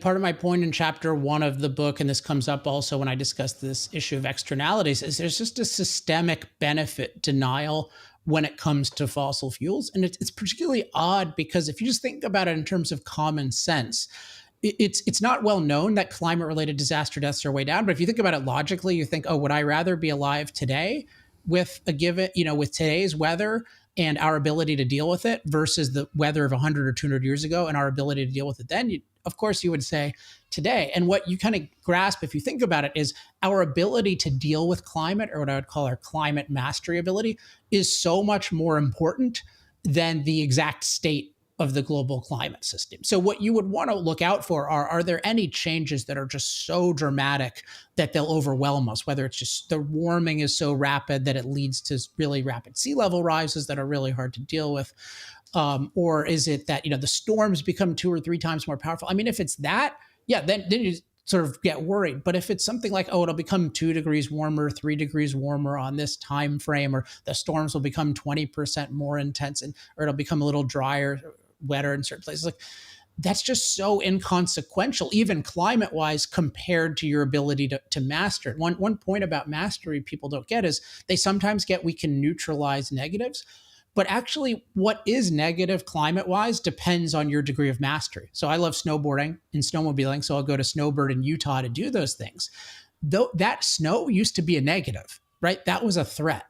Part of my point in chapter one of the book, and this comes up also when I discuss this issue of externalities, is there's just a systemic benefit denial when it comes to fossil fuels. And it's particularly odd because if you just think about it in terms of common sense, it's not well known that climate related disaster deaths are way down. But if you think about it logically, you think, oh, would I rather be alive today with a given, with today's weather and our ability to deal with it versus the weather of 100 or 200 years ago and our ability to deal with it then? Of course, you would say today. And what you kind of grasp, if you think about it, is our ability to deal with climate, or what I would call our climate mastery ability, is so much more important than the exact state of the global climate system. So what you would want to look out for are there any changes that are just so dramatic that they'll overwhelm us, whether it's just the warming is so rapid that it leads to really rapid sea level rises that are really hard to deal with, or is it that the storms become 2 or 3 times more powerful? I mean, if it's that, yeah, then you sort of get worried. But if it's something like, oh, it'll become 2 degrees warmer, 3 degrees warmer on this time frame, or the storms will become 20% more intense, or it'll become a little drier, wetter in certain places, like that's just so inconsequential, even climate wise, compared to your ability to master it. One point about mastery people don't get is they sometimes get we can neutralize negatives. But actually, what is negative climate wise depends on your degree of mastery. So I love snowboarding and snowmobiling. So I'll go to Snowbird in Utah to do those things. Though that snow used to be a negative, right? That was a threat.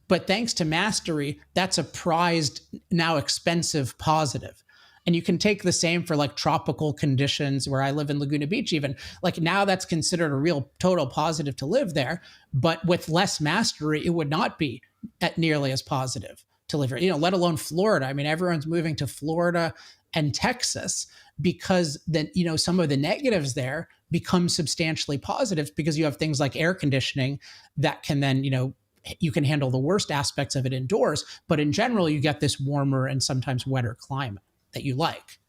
But thanks to mastery, that's a prized, now expensive positive. And you can take the same for like tropical conditions where I live in Laguna Beach, even like now that's considered a real total positive to live there. But with less mastery, it would not be at nearly as positive to live here, let alone Florida. I mean, everyone's moving to Florida and Texas because then, some of the negatives there become substantially positives because you have things like air conditioning that can then, you can handle the worst aspects of it indoors, but in general, you get this warmer and sometimes wetter climate that you like.